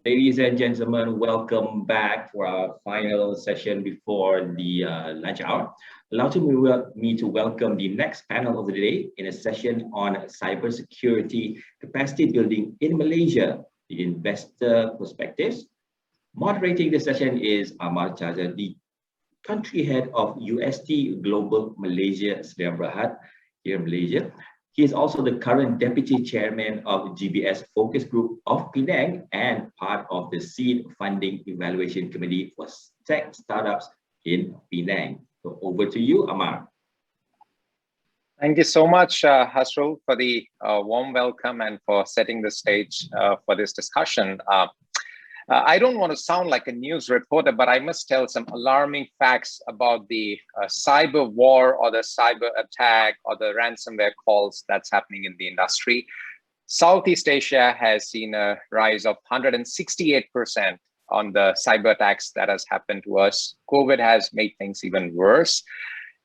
Ladies and gentlemen, welcome back for our final session before the lunch hour. Me to welcome the next panel of the day in a session on cybersecurity capacity building in Malaysia, the investor perspectives. Moderating the session is Amar Chhajer, the country head of UST Global Malaysia Sdn here in Malaysia. He is also the current deputy chairman of GBS Focus Group of Penang and part of the Seed Funding Evaluation Committee for Tech Startups in Penang. So over to you, Amar. Thank you so much, Hasrul, for the warm welcome and for setting the stage for this discussion. I don't want to sound like a news reporter, but I must tell some alarming facts about the cyber war or the cyber attack or the ransomware calls that's happening in the industry. Southeast Asia has seen a rise of 168% on the cyber attacks that has happened to us. COVID has made things even worse.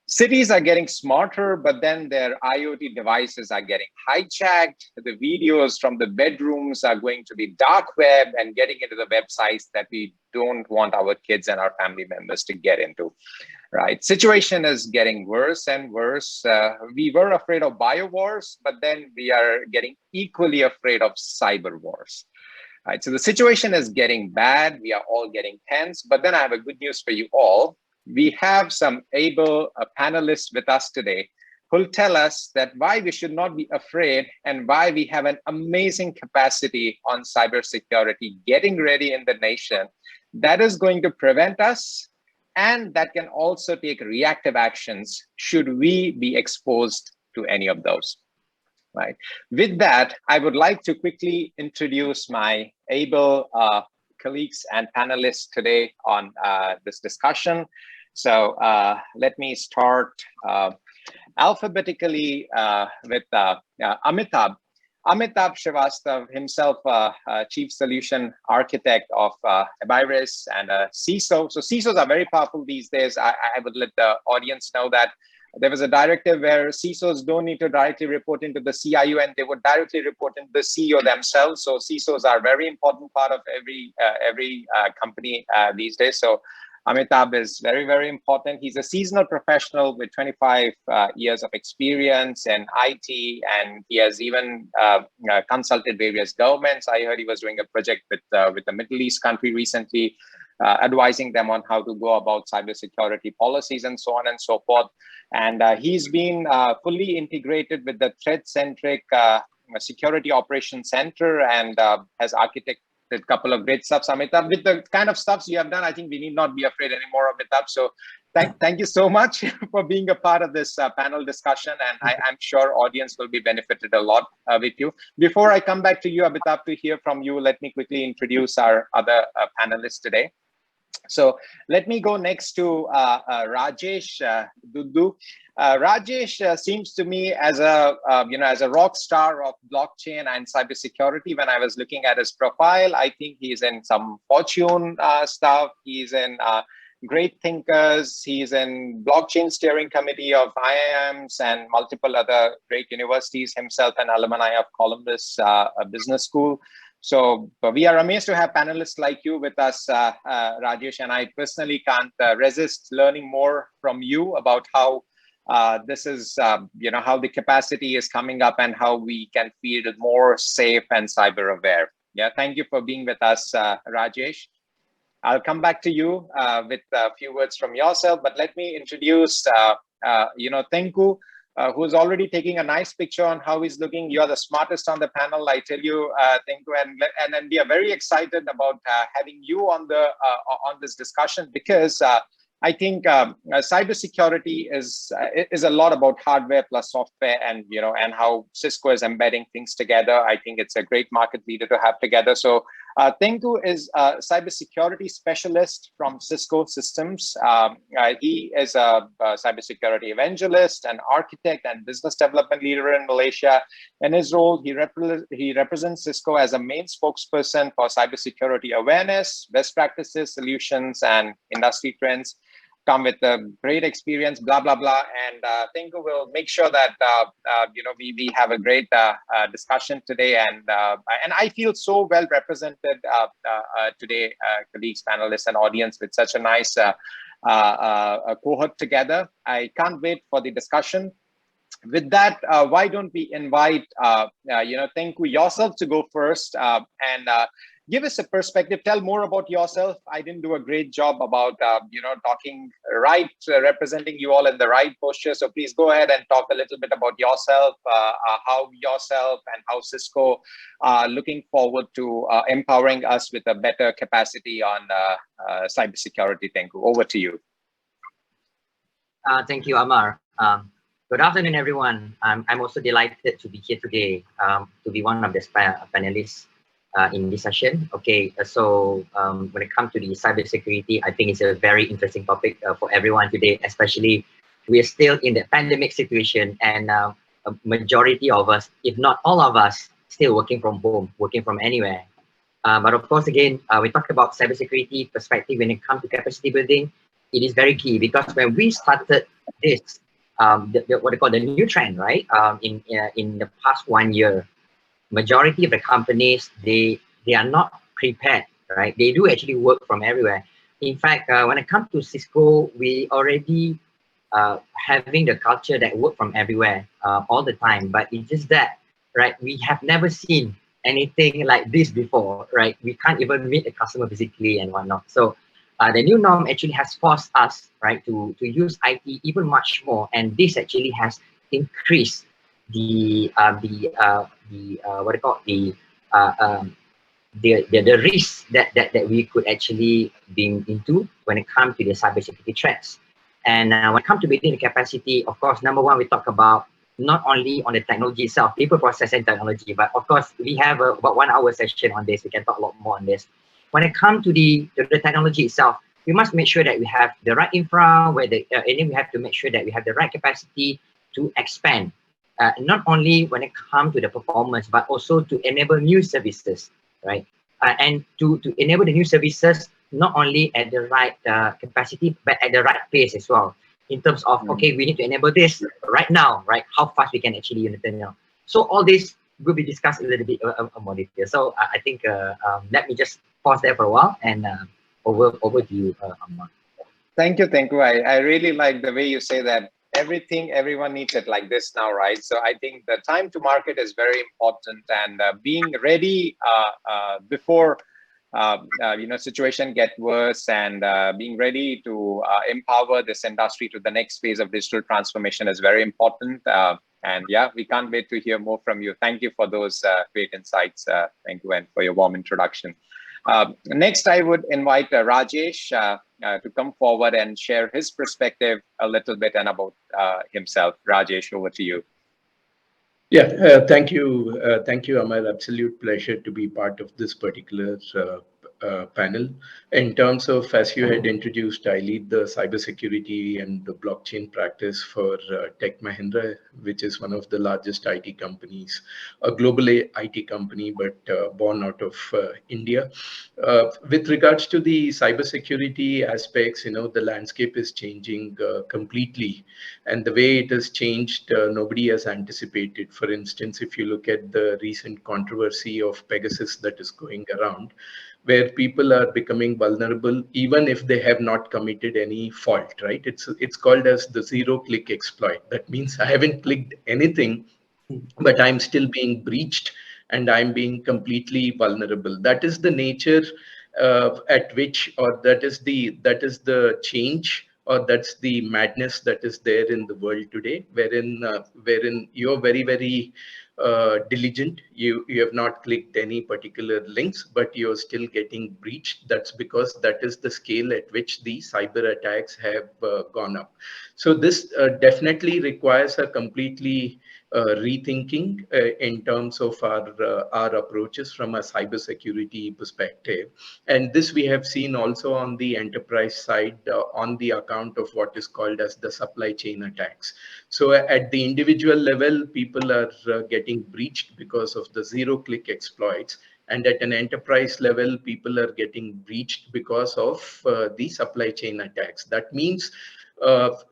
Cities are getting smarter, but then their IoT devices are getting hijacked. The videos from the bedrooms are going to the dark web and getting into the websites that we don't want our kids and our family members to get into, right? Situation is getting worse and worse. We were afraid of bio wars, but then we are getting equally afraid of cyber wars. Right, so the situation is getting bad. We are all getting tense, but then I have a good news for you all. We have some able panelists with us today who'll tell us that why we should not be afraid and why we have an amazing capacity on cybersecurity getting ready in the nation that is going to prevent us and that can also take reactive actions should we be exposed to any of those. Right. With that, I would like to quickly introduce my able colleagues and panelists today on this discussion. So let me start alphabetically with Amitabh. Amitabh Srivastava himself, Chief Solution Architect of Abyres and Cisco. So CISOs are very powerful these days. I would let the audience know that there was a directive where CISOs don't need to directly report into the CIO and they would directly report into the CEO themselves. So CISOs are a very important part of every company these days. So Amitabh is very, very important. He's a seasonal professional with 25 years of experience in IT, and he has even consulted various governments. I heard he was doing a project with the Middle East country recently, advising them on how to go about cybersecurity policies and so on and so forth. And he's been fully integrated with the threat-centric security operations center and has architected a couple of great stuff. Amitabh, with the kind of stuffs you have done, I think we need not be afraid anymore of Amitabh. So thank you so much for being a part of this panel discussion. And I'm sure audience will be benefited a lot with you. Before I come back to you, Amitabh, to hear from you, let me quickly introduce our other panelists today. So let me go next to Rajesh Dhuddu. Rajesh seems to me as a as a rock star of blockchain and cybersecurity. When I was looking at his profile, I think he's in some Fortune stuff. He's in Great Thinkers. He's in blockchain steering committee of IIMs and multiple other great universities. Himself an alumni of Columbus Business School. So we are amazed to have panelists like you with us, Rajesh, and I personally can't resist learning more from you about how this is, how the capacity is coming up and how we can feel more safe and cyber aware. Yeah, thank you for being with us, Rajesh. I'll come back to you with a few words from yourself, but let me introduce, Tengku. Who's already taking a nice picture on how he's looking. You're the smartest on the panel, I tell you, Tengku, and we are very excited about having you on this discussion because I think cybersecurity is a lot about hardware plus software, and and how Cisco is embedding things together. I think it's a great market leader to have together. So Tengku is a cybersecurity specialist from Cisco Systems. He is a cybersecurity evangelist, an architect, and business development leader in Malaysia. In his role, he represents Cisco as a main spokesperson for cybersecurity awareness, best practices, solutions, and industry trends. come with a great experience, blah, blah, blah. And Tengku will make sure that, we have a great discussion today. And I feel so well represented today, colleagues, panelists, and audience with such a nice cohort together. I can't wait for the discussion. With that, why don't we invite, Tengku, yourself to go first and give us a perspective. Tell more about yourself. I didn't do a great job about, talking right, representing you all in the right posture. So please go ahead and talk a little bit about yourself, how yourself and how Cisco are looking forward to empowering us with a better capacity on cybersecurity. Tengku, over to you. Thank you, Amar. Good afternoon, everyone. I'm also delighted to be here today to be one of the panelists in this session. Okay, so when it comes to the cybersecurity, I think it's a very interesting topic for everyone today, especially we are still in the pandemic situation, and a majority of us, if not all of us, still working from home, working from anywhere. But of course, again, we talk about cybersecurity perspective when it comes to capacity building. It is very key because when we started this, what they call the new trend, right? In the past 1 year, majority of the companies, they are not prepared, right? They do actually work from everywhere. In fact, when it comes to Cisco, we already having the culture that work from everywhere all the time. But it's just that, right? We have never seen anything like this before, right? We can't even meet a customer physically and whatnot. So the new norm actually has forced us, right, to use IT even much more, and this actually has increased the risk that we could actually be into when it comes to the cybersecurity threats. And when it comes to building the capacity, of course, number one, we talk about not only on the technology itself, people, process, and technology, but of course, we have about 1 hour session on this. We can talk a lot more on this. When it comes to the technology itself, we must make sure that we have the right infra, and then we have to make sure that we have the right capacity to expand, not only when it comes to the performance, but also to enable new services, right? And to enable the new services, not only at the right capacity, but at the right pace as well. In terms of, okay, we need to enable this right now, right? How fast we can actually turn it on. So all this will be discussed a little bit more detail. So I think let me just pause there for a while and over to you, Amar. Thank you, Tengku. I really like the way you say that everyone needs it like this now, right? So I think the time to market is very important, and being ready before situation get worse, and being ready to empower this industry to the next phase of digital transformation is very important. And yeah, we can't wait to hear more from you. Thank you for those great insights. Thank you, and for your warm introduction. Next, I would invite Rajesh to come forward and share his perspective a little bit and about himself. Rajesh, over to you. Yeah, thank you, Amar. Absolute pleasure to be part of this particular panel. In terms of, as you had introduced, I lead the cybersecurity and the blockchain practice for Tech Mahindra, which is one of the largest IT companies, a global IT company, but born out of India. With regards to the cybersecurity aspects, the landscape is changing completely, and the way it has changed, nobody has anticipated. For instance, if you look at the recent controversy of Pegasus that is going around, where people are becoming vulnerable even if they have not committed any fault, right? It's called as the zero-click exploit. That means I haven't clicked anything, but I'm still being breached and I'm being completely vulnerable. That is the nature at which, or that is the change, or that's the madness that is there in the world today, wherein you're very, very diligent. You have not clicked any particular links, but you're still getting breached. That's because that is the scale at which the cyber attacks have gone up. So this definitely requires a completely rethinking in terms of our approaches from a cybersecurity perspective. And this we have seen also on the enterprise side on the account of what is called as the supply chain attacks. So at the individual level, people are getting breached because of the zero-click exploits. And at an enterprise level, people are getting breached because of the supply chain attacks. That means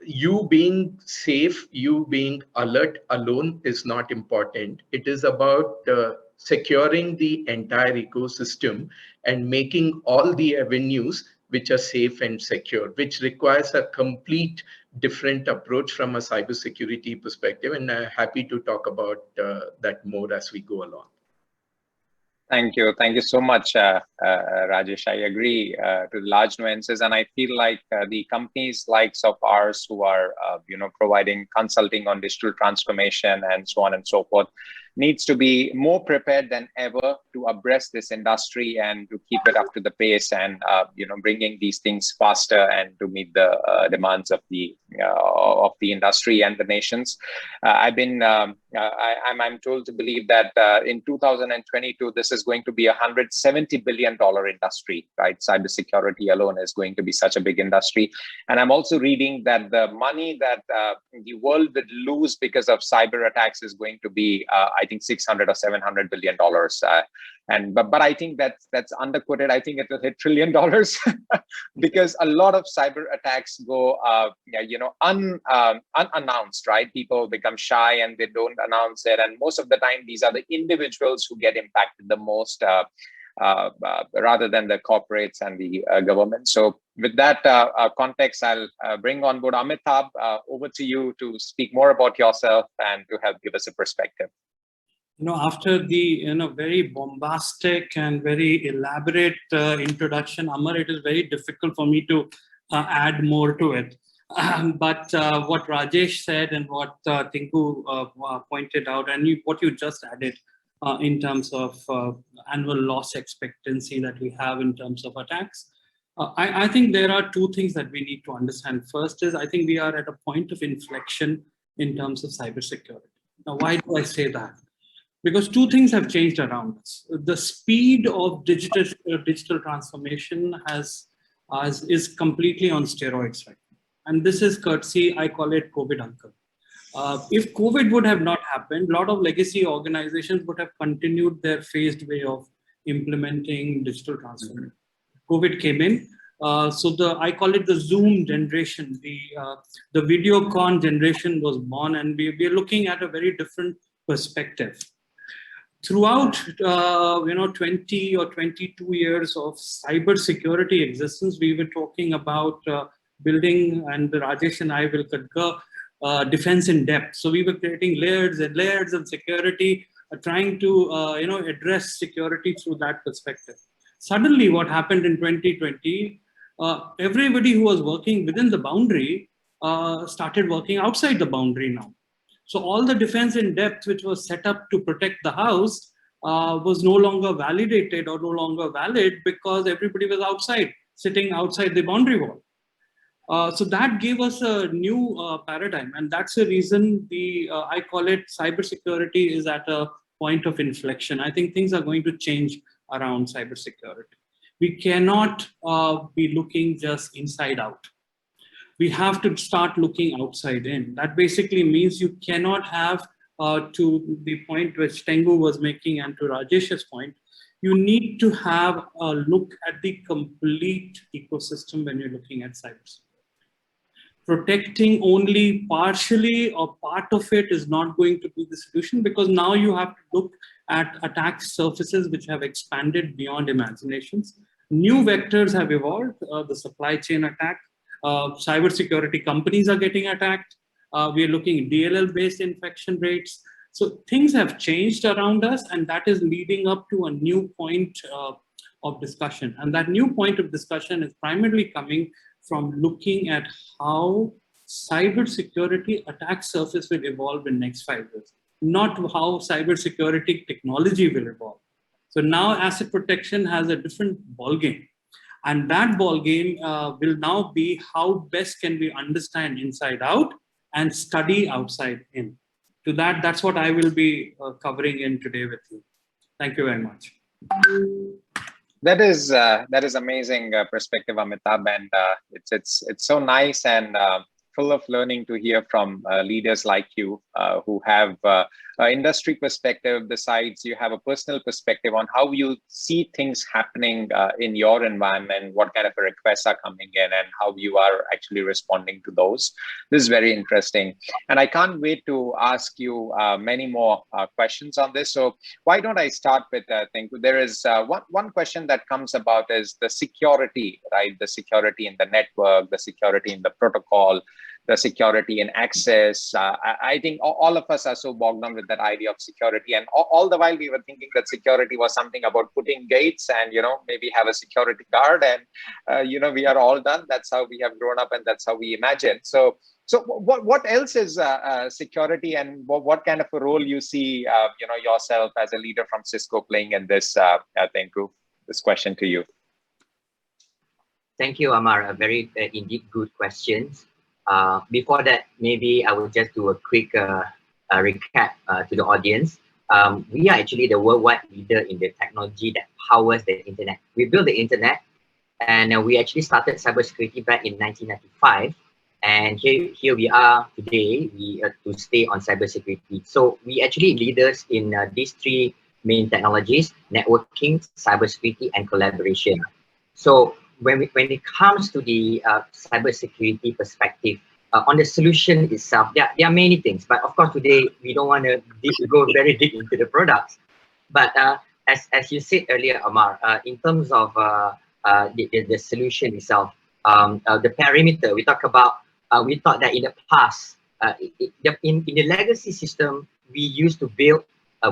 you being safe, you being alert alone is not important. It is about securing the entire ecosystem and making all the avenues which are safe and secure, which requires a complete different approach from a cybersecurity perspective. And I'm happy to talk about that more as we go along. Thank you. Thank you so much, Rajesh. I agree to the large nuances, and I feel like the companies likes of ours who are, providing consulting on digital transformation and so on and so forth, needs to be more prepared than ever to abreast this industry and to keep it up to the pace and bringing these things faster and to meet the demands of the industry and the nations. I'm told to believe that in 2022 this is going to be $170 billion industry, right? Cybersecurity alone is going to be such a big industry, and I'm also reading that the money that the world would lose because of cyber attacks is going to be I think 600 or 700 billion dollars, but I think that's underquoted. I think it will hit $1 trillion because a lot of cyber attacks go unannounced, right? People become shy and they don't announce it, and most of the time these are the individuals who get impacted the most rather than the corporates and the government. So with that context, I'll bring on board Amitabh. Over to you to speak more about yourself and to help give us a perspective. After the very bombastic and very elaborate introduction, Amar, it is very difficult for me to add more to it. But what Rajesh said and what Tengku pointed out, and what you just added in terms of annual loss expectancy that we have in terms of attacks, I think there are two things that we need to understand. First is, I think we are at a point of inflection in terms of cybersecurity. Now, why do I say that? Because two things have changed around us. The speed of digital transformation is completely on steroids right now. And this is courtesy, I call it COVID uncle. If COVID would have not happened, a lot of legacy organizations would have continued their phased way of implementing digital transformation. COVID came in. So I call it the Zoom generation. The videocon generation was born, and we're looking at a very different perspective. Throughout 20 or 22 years of cybersecurity existence, we were talking about building, and Rajesh and I will concur, defense in depth. So we were creating layers and layers of security, trying to address security through that perspective. Suddenly, what happened in 2020? Everybody who was working within the boundary started working outside the boundary now. So all the defense in depth, which was set up to protect the house, was no longer validated or no longer valid because everybody was outside, sitting outside the boundary wall. So that gave us a new paradigm, and that's the reason I call it cybersecurity is at a point of inflection. I think things are going to change around cybersecurity. We cannot be looking just inside out. We have to start looking outside in. That basically means you cannot have, to the point which Tengku was making and to Rajesh's point, you need to have a look at the complete ecosystem when you're looking at cybersecurity. Protecting only partially or part of it is not going to be the solution, because now you have to look at attack surfaces which have expanded beyond imaginations. New vectors have evolved, the supply chain attack. Cybersecurity companies are getting attacked. We are looking at DLL-based infection rates. So things have changed around us, and that is leading up to a new point of discussion. And that new point of discussion is primarily coming from looking at how cybersecurity attack surface will evolve in next 5 years, not how cybersecurity technology will evolve. So now asset protection has a different ballgame. And that ballgame will now be how best can we understand inside out and study outside in. To that, that's what I will be covering in today with you. Thank you very much. That is amazing perspective, Amitabh, and it's so nice and full of learning to hear from leaders like you who have industry perspective. Besides, you have a personal perspective on how you see things happening in your environment, what kind of requests are coming in, and how you are actually responding to those. This is very interesting. And I can't wait to ask you many more questions on this. So why don't I start with Tengku? There is one question that comes about is the security, right? The security in the network, the security in the protocol, the security and access. I think all of us are so bogged down with that idea of security. And all the while we were thinking that security was something about putting gates and, maybe have a security guard and, we are all done. That's how we have grown up and that's how we imagine. So what else is security, and what kind of a role you see, yourself as a leader from Cisco playing in this, Tengku? This question to you. Thank you, Amar. A very indeed good questions. Before that, maybe I will just do a quick recap to the audience. We are actually the worldwide leader in the technology that powers the internet. We built the internet, and we actually started cybersecurity back in 1995. And here we are today. We to stay on cybersecurity. So we actually leaders in these three main technologies: networking, cybersecurity, and collaboration. So when it comes to the cybersecurity perspective, on the solution itself, there are many things. But of course, today we don't want to go very deep into the products. But as you said earlier, Amar, in terms of the solution itself, the perimeter, we talk about. We thought that in the past, in the legacy system, we used to build,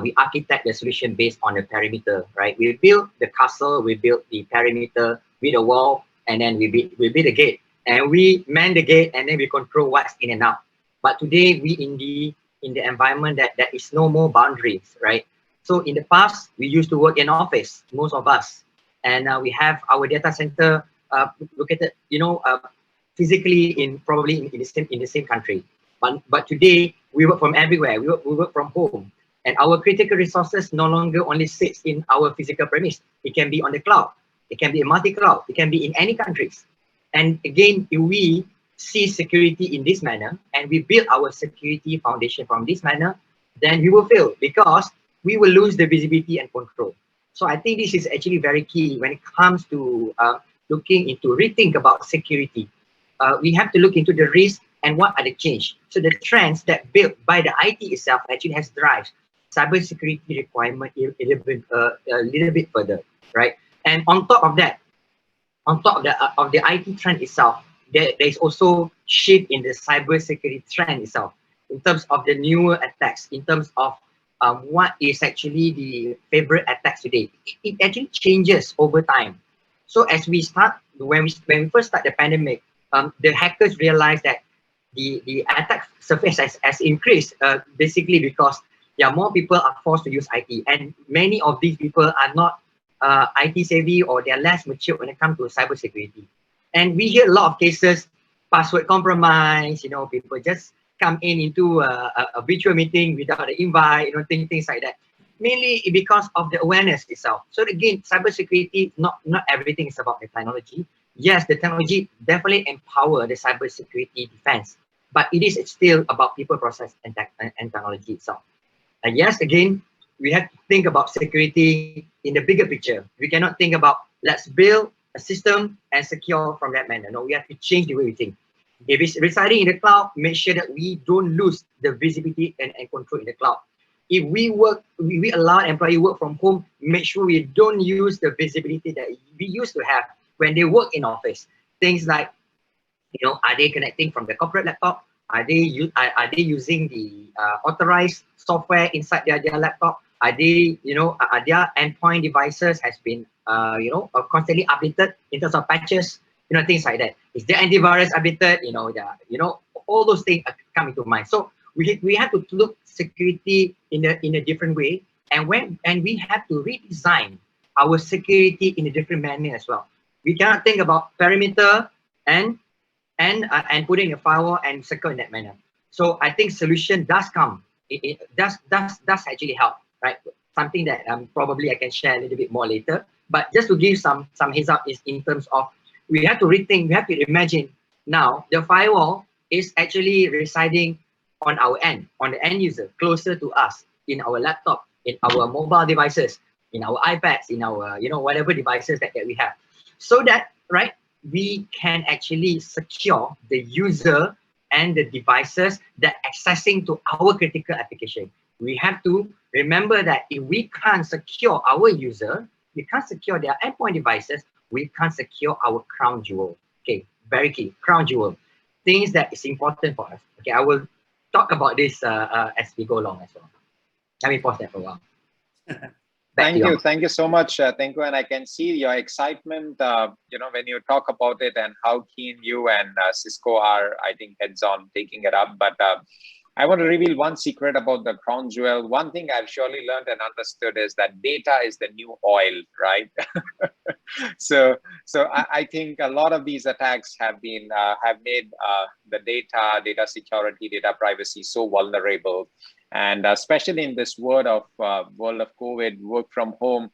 we architect the solution based on the perimeter, right? We built the castle, we built the perimeter, with a wall, and then we build a gate, and we man the gate, and then we control what's in and out. But today, we in the environment that there is no more boundaries, right? So in the past, we used to work in office, most of us, and we have our data center located, physically probably in the same country. But today we work from everywhere. We work from home, and our critical resources no longer only sits in our physical premise. It can be on the cloud. It can be a multi-cloud. It can be in any countries. And again, if we see security in this manner and we build our security foundation from this manner, then we will fail because we will lose the visibility and control. So I think this is actually very key when it comes to looking into rethink about security. We have to look into the risk and what are the change. So the trends that built by the IT itself actually has drives cybersecurity requirement a little bit further, right? And on top of that, on top of the IT trend itself, there is also shift in the cybersecurity trend itself in terms of the newer attacks, in terms of what is actually the favorite attacks today. It actually changes over time. So as we start, when we first start the pandemic, the hackers realized that the attack surface has increased basically because more people are forced to use IT, and many of these people are not IT savvy, or they are less mature when it comes to cybersecurity. And we hear a lot of cases, password compromise, people just come into a virtual meeting without an invite, things like that. Mainly because of the awareness itself. So again, cybersecurity, not everything is about the technology. Yes, the technology definitely empower the cybersecurity defense, but it is still about people, process, and technology itself. And yes, again, we have to think about security in the bigger picture. We cannot think about let's build a system and secure from that manner. No, we have to change the way we think. If it's residing in the cloud, make sure that we don't lose the visibility and control in the cloud. If we allow employee work from home, make sure we don't use the visibility that we used to have when they work in office. Things like, are they connecting from the corporate laptop? Are they using the authorized software inside their laptop? Are they, are their endpoint devices has been, constantly updated in terms of patches? Things like that. Is their antivirus updated? All those things come into mind. So we have to look security in a different way, and we have to redesign our security in a different manner as well. We cannot think about perimeter and putting a firewall and secure in that manner. So I think solution does come. It does actually help, right? Something that probably I can share a little bit more later. But just to give some heads up is in terms of we have to rethink, we have to imagine now the firewall is actually residing on our end, on the end user, closer to us, in our laptop, in our mobile devices, in our iPads, in our, whatever devices that we have. So that, right, we can actually secure the user and the devices that accessing to our critical application. We have to remember that if we can't secure our user, we can't secure their endpoint devices, we can't secure our crown jewel. Okay, very key, crown jewel. Things that is important for us. Okay, I will talk about this as we go along as well. Let me pause that for a while. Thank you so much, Tengku, and I can see your excitement, when you talk about it and how keen you and Cisco are, I think, heads on taking it up. But I want to reveal one secret about the crown jewel. One thing I've surely learned and understood is that data is the new oil, right? So I think a lot of these attacks have been have made the data security, data privacy so vulnerable. And especially in this world of COVID, work from home,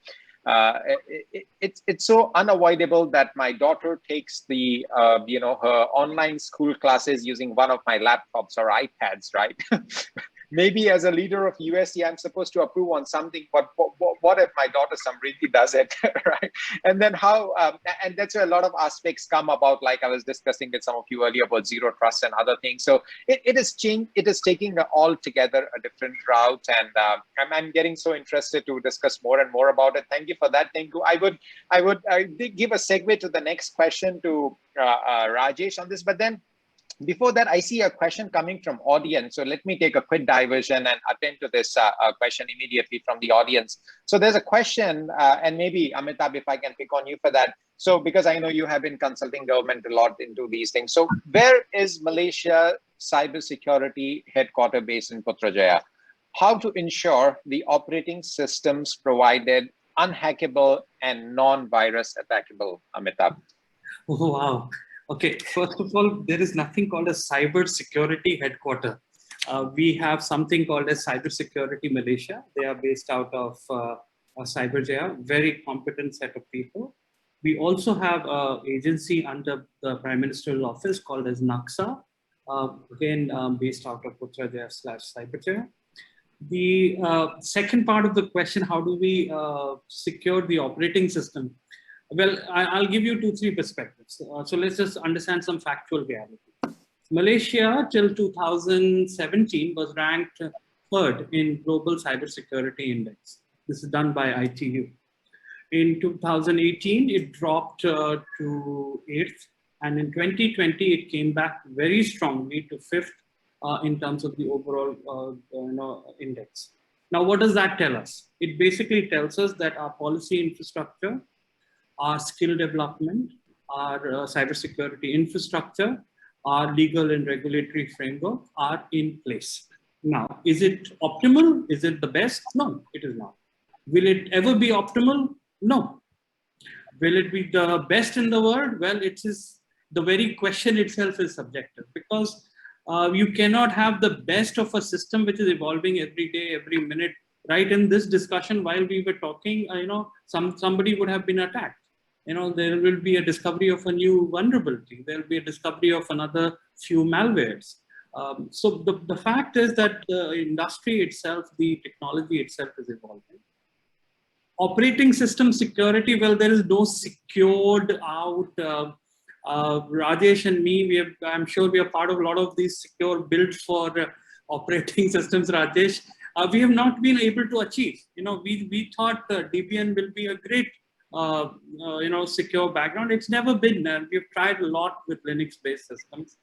it's so unavoidable that my daughter takes the her online school classes using one of my laptops or iPads, right? Maybe as a leader of USC, I'm supposed to approve on something, but what if my daughter Samriti does it, right? And then how, and that's where a lot of aspects come about, like I was discussing with some of you earlier about zero trust and other things. So it is taking altogether a different route, and I'm getting so interested to discuss more and more about it. Thank you for that, Tengku. I would give a segue to the next question to Rajesh on this, but then before that, I see a question coming from audience. So let me take a quick diversion and attend to this question immediately from the audience. So there's a question, and maybe Amitabh, if I can pick on you for that. So because I know you have been consulting government a lot into these things. So where is Malaysia cybersecurity headquarters based in Putrajaya? How to ensure the operating systems provided unhackable and non-virus attackable, Amitabh? Oh, wow. Okay, first of all, there is nothing called a cybersecurity headquarters. We have something called as Cybersecurity Malaysia. They are based out of Cyberjaya, very competent set of people. We also have an agency under the Prime Minister's office called as NAXA, again based out of Putrajaya/Cyberjaya. The second part of the question, how do we secure the operating system? Well, I'll give you 2-3 perspectives. So let's just understand some factual reality. Malaysia till 2017 was ranked 3rd in Global Cybersecurity Index. This is done by ITU. In 2018, it dropped to 8th. And in 2020, it came back very strongly to 5th in terms of the overall index. Now, what does that tell us? It basically tells us that our policy infrastructure, our skill development, our cybersecurity infrastructure, our legal and regulatory framework are in place. Now, is it optimal? Is it the best? No, it is not. Will it ever be optimal? No. Will it be the best in the world? Well, it is, the very question itself is subjective, because you cannot have the best of a system which is evolving every day, every minute. Right in this discussion, while we were talking, somebody would have been attacked. There will be a discovery of a new vulnerability. There will be a discovery of another few malwares. So the fact is that the industry itself, the technology itself is evolving. Operating system security, well, there is no secured out. Rajesh and me, I'm sure we are part of a lot of these secure builds for operating systems, Rajesh. We have not been able to achieve. We thought DBN will be a great secure background. It's never been. We've tried a lot with Linux-based systems.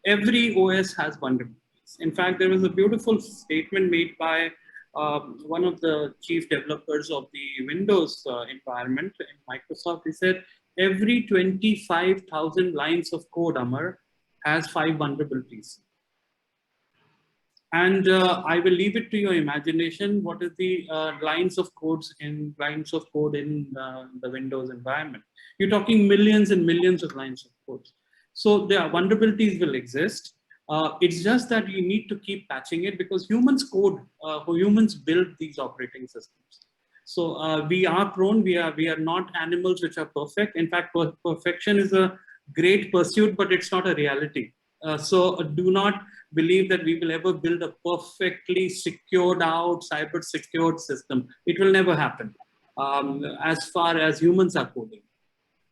Every OS has vulnerabilities. In fact, there was a beautiful statement made by one of the chief developers of the Windows environment in Microsoft. He said, every 25,000 lines of code, Amar, has 5 vulnerabilities. And I will leave it to your imagination. What is the lines of code in the Windows environment? You're talking millions and millions of lines of code. So the vulnerabilities will exist. It's just that you need to keep patching it, because humans code, humans build these operating systems. So we are prone. We are not animals which are perfect. In fact, perfection is a great pursuit, but it's not a reality. So do not believe that we will ever build a perfectly secured out, cyber secured system. It will never happen as far as humans are coding.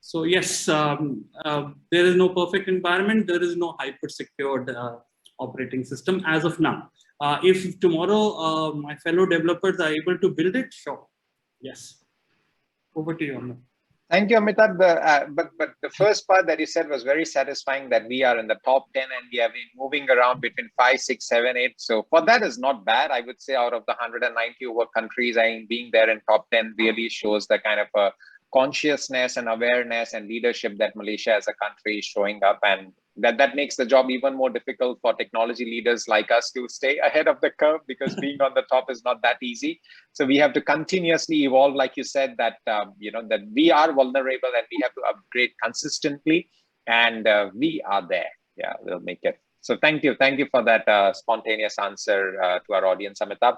So yes, there is no perfect environment. There is no hyper secured operating system as of now. If tomorrow my fellow developers are able to build it, sure. Yes. Over to you, Amar. Thank you, Amitabh. But the first part that you said was very satisfying, that we are in the top 10 and we have been moving around between 5, 6, 7, 8. So for that is not bad. I would say out of the 190 over countries, I mean, being there in top 10 really shows the kind of consciousness and awareness and leadership that Malaysia as a country is showing up. And that makes the job even more difficult for technology leaders like us to stay ahead of the curve, because being on the top is not that easy. So we have to continuously evolve, like you said, that that we are vulnerable and we have to upgrade consistently, and we are there. Yeah, we'll make it. So thank you for that spontaneous answer to our audience, Amitabh.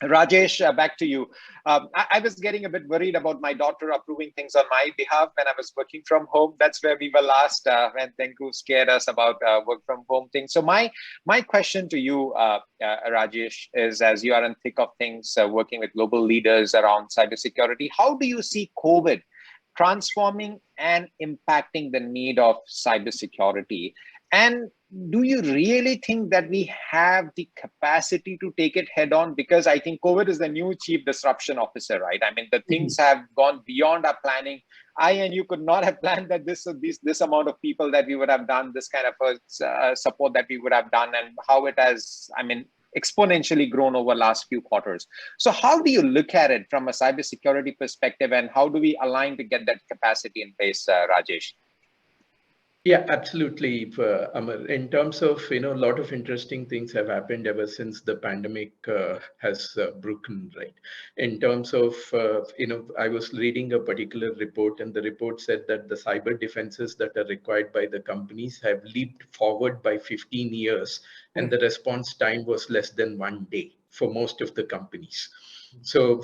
Rajesh, back to you. I was getting a bit worried about my daughter approving things on my behalf when I was working from home. That's where we were last when Tengku scared us about work from home things. So my question to you, Rajesh, is, as you are in thick of things, working with global leaders around cybersecurity, how do you see COVID transforming and impacting the need of cybersecurity? And do you really think that we have the capacity to take it head on? Because I think COVID is the new chief disruption officer, right? I mean, the things have gone beyond our planning. I and you could not have planned that this amount of people that we would have done, this kind of support that we would have done, and how it has, I mean, exponentially grown over last few quarters. So how do you look at it from a cybersecurity perspective, and how do we align to get that capacity in place, Rajesh? Yeah, absolutely, Amar. In terms of, a lot of interesting things have happened ever since the pandemic has broken, right? In terms of, I was reading a particular report, and the report said that the cyber defenses that are required by the companies have leaped forward by 15 years, and the response time was less than 1 day for most of the companies. So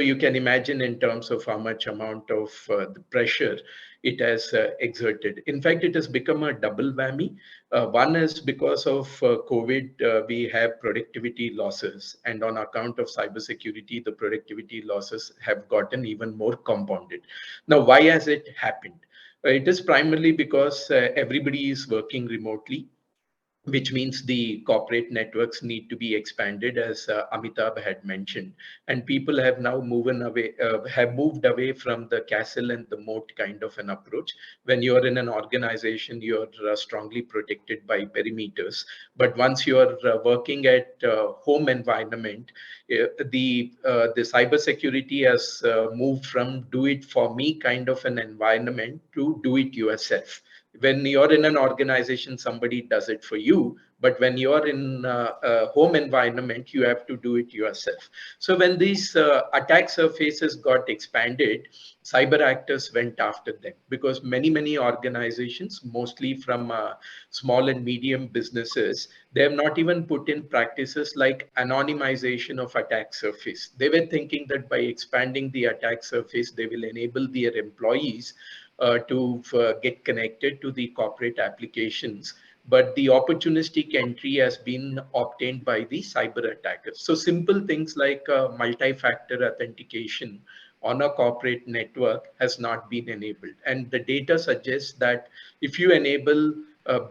you can imagine in terms of how much amount of the pressure it has exerted. In fact, it has become a double whammy. One is because of COVID, we have productivity losses, and on account of cybersecurity, the productivity losses have gotten even more compounded. Now, why has it happened? It is primarily because everybody is working remotely, which means the corporate networks need to be expanded, as Amitabh had mentioned, and people have now moved away from the castle and the moat kind of an approach. When you're in an organization, you're strongly protected by perimeters, but once you're working at home environment, the cybersecurity has moved from do it for me kind of an environment to do it yourself. When you're in an organization, somebody does it for you, but when you're in a home environment, you have to do it yourself. So when these attack surfaces got expanded, cyber actors went after them, because many organizations, mostly from small and medium businesses, they have not even put in practices like anonymization of attack surface. They were thinking that by expanding the attack surface, they will enable their employees to get connected to the corporate applications. But the opportunistic entry has been obtained by the cyber attackers. So simple things like multi-factor authentication on a corporate network has not been enabled. And the data suggests that if you enable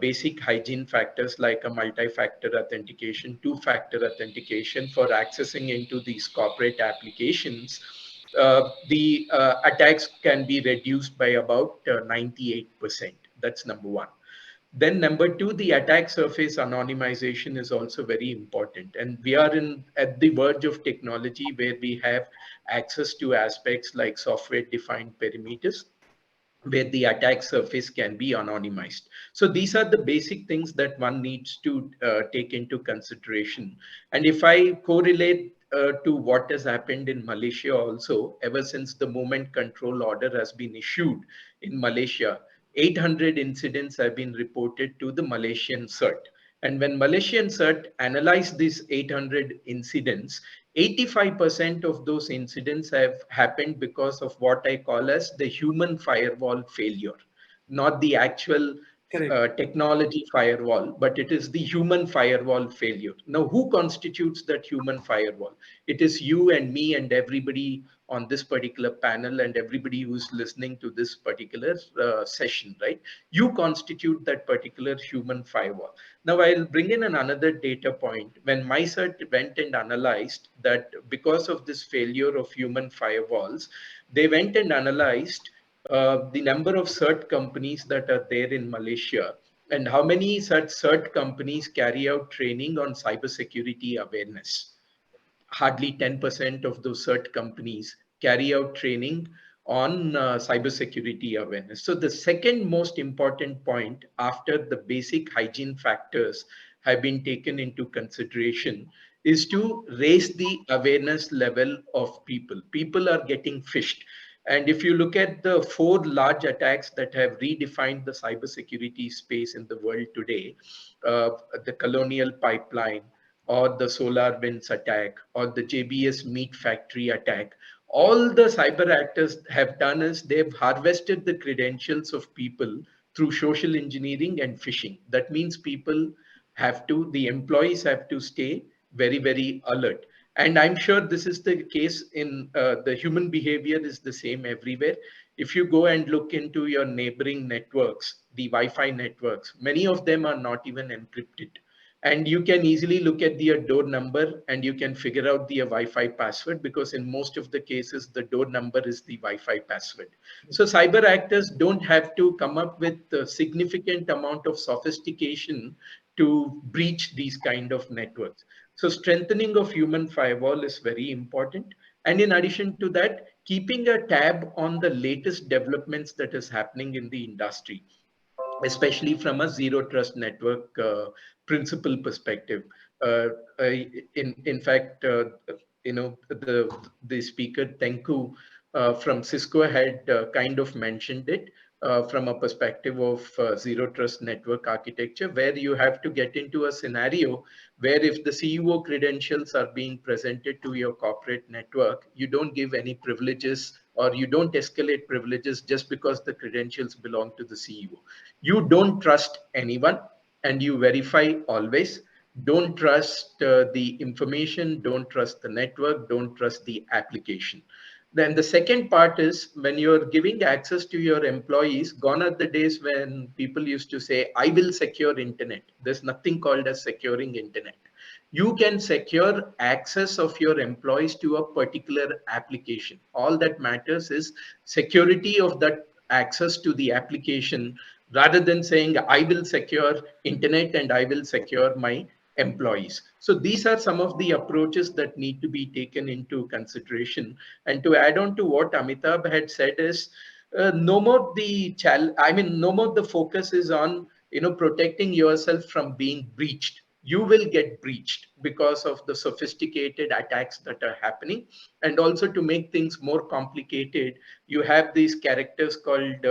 basic hygiene factors like a multi-factor authentication, two-factor authentication for accessing into these corporate applications, the attacks can be reduced by about 98%. That's number one. Then number two, the attack surface anonymization is also very important. And we are at the verge of technology where we have access to aspects like software defined perimeters, where the attack surface can be anonymized. So these are the basic things that one needs to take into consideration. And if I correlate to what has happened in Malaysia also, ever since the movement control order has been issued in Malaysia, 800 incidents have been reported to the Malaysian CERT. And when Malaysian CERT analyzed these 800 incidents, 85% of those incidents have happened because of what I call as the human firewall failure, not the actual technology firewall, but it is the human firewall failure. Now, who constitutes that human firewall? It is you and me and everybody on this particular panel and everybody who's listening to this particular session, right? You constitute that particular human firewall. Now, I'll bring in another data point. When MyCert went and analyzed that because of this failure of human firewalls, they went and analyzed the number of cert companies that are there in Malaysia and how many such cert companies carry out training on cybersecurity awareness. Hardly 10% of those cert companies carry out training on cybersecurity awareness. So the second most important point after the basic hygiene factors have been taken into consideration is to raise the awareness level of people. People are getting phished. And if you look at the 4 large attacks that have redefined the cybersecurity space in the world today, the Colonial Pipeline, or the Solar Winds attack, or the JBS meat factory attack, all the cyber actors have done is they've harvested the credentials of people through social engineering and phishing. That means people have to, the employees have to stay very, very alert. And I'm sure this is the case in the human behavior is the same everywhere. If you go and look into your neighboring networks, the Wi-Fi networks, many of them are not even encrypted. And you can easily look at their door number and you can figure out their Wi-Fi password, because in most of the cases, the door number is the Wi-Fi password. So cyber actors don't have to come up with a significant amount of sophistication to breach these kind of networks. So strengthening of human firewall is very important. And in addition to that, keeping a tab on the latest developments that is happening in the industry, especially from a zero trust network principle perspective. In fact, the speaker Tengku from Cisco had kind of mentioned it from a perspective of zero trust network architecture, where you have to get into a scenario where if the CEO credentials are being presented to your corporate network, you don't give any privileges or you don't escalate privileges just because the credentials belong to the CEO. You don't trust anyone and you verify always. Don't trust the information, don't trust the network, don't trust the application. Then the second part is when you're giving access to your employees, gone are the days when people used to say, I will secure internet. There's nothing called as securing internet. You can secure access of your employees to a particular application. All that matters is security of that access to the application, rather than saying, I will secure internet and I will secure my employees. So these are some of the approaches that need to be taken into consideration. And to add on to what Amitabh had said is, no more no more the focus is on protecting yourself from being breached. You will get breached because of the sophisticated attacks that are happening. And also, to make things more complicated, you have these characters called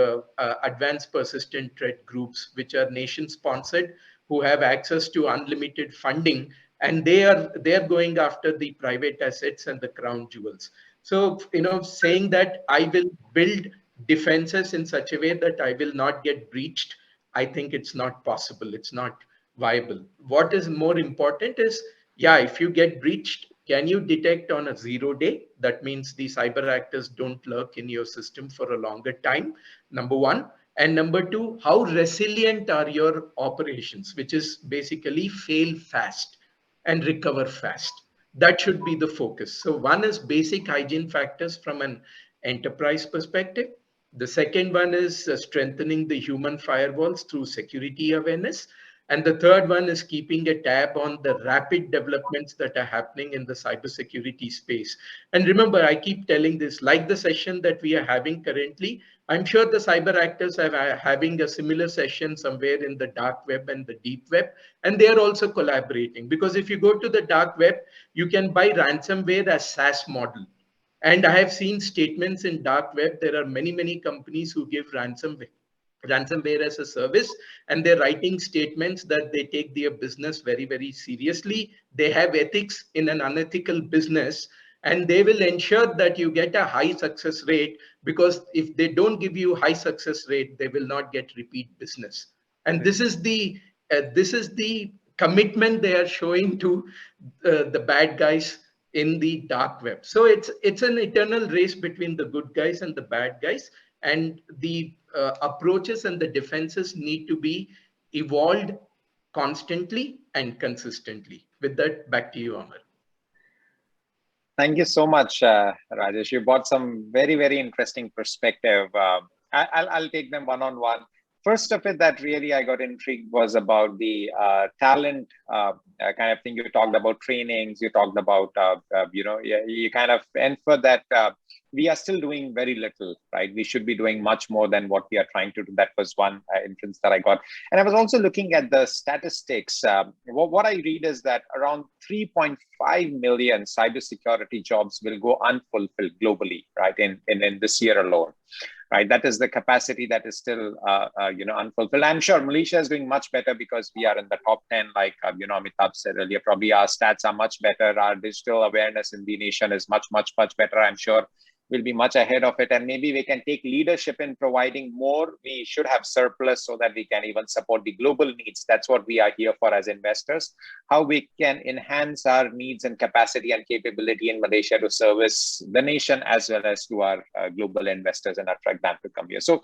advanced persistent threat groups, which are nation sponsored, who have access to unlimited funding, and they are going after the private assets and the crown jewels. So saying that I will build defenses in such a way that I will not get breached, I think it's not possible. It's not viable. What is more important is, yeah, if you get breached, can you detect on a 0-day? That means the cyber actors don't lurk in your system for a longer time, number one. And number two, how resilient are your operations, which is basically fail fast and recover fast. That should be the focus. So one is basic hygiene factors from an enterprise perspective. The second one is strengthening the human firewalls through security awareness. And the third one is keeping a tab on the rapid developments that are happening in the cybersecurity space. And remember, I keep telling this, like the session that we are having currently, I'm sure the cyber actors are having a similar session somewhere in the dark web and the deep web, and they are also collaborating. Because if you go to the dark web, you can buy ransomware as SaaS model. And I have seen statements in dark web. There are many, many companies who give ransomware as a service, and they're writing statements that they take their business very, very seriously. They have ethics in an unethical business, and they will ensure that you get a high success rate, because if they don't give you high success rate, they will not get repeat business. And this is the commitment they are showing to the bad guys in the dark web. So it's an eternal race between the good guys and the bad guys, and the approaches and the defenses need to be evolved constantly and consistently. With that, back to you, Amar. Thank you so much, Rajesh. You brought some very, very interesting perspective. I'll take them one on one. First of it that really I got intrigued was about the talent kind of thing. You talked about trainings, you talked about, you kind of inferred that we are still doing very little, right? We should be doing much more than what we are trying to do. That was one inference that I got. And I was also looking at the statistics. What I read is that around 3.5 million cybersecurity jobs will go unfulfilled globally, right, in this year alone. Right, that is the capacity that is still, unfulfilled. I'm sure Malaysia is doing much better because we are in the top 10, like Amitabh said earlier. Probably our stats are much better. Our digital awareness in the nation is much better. I'm sure we'll be much ahead of it, and maybe we can take leadership in providing more. We should have surplus so that we can even support the global needs. That's what we are here for as investors. How we can enhance our needs and capacity and capability in Malaysia to service the nation as well as to our global investors and attract them to come here. So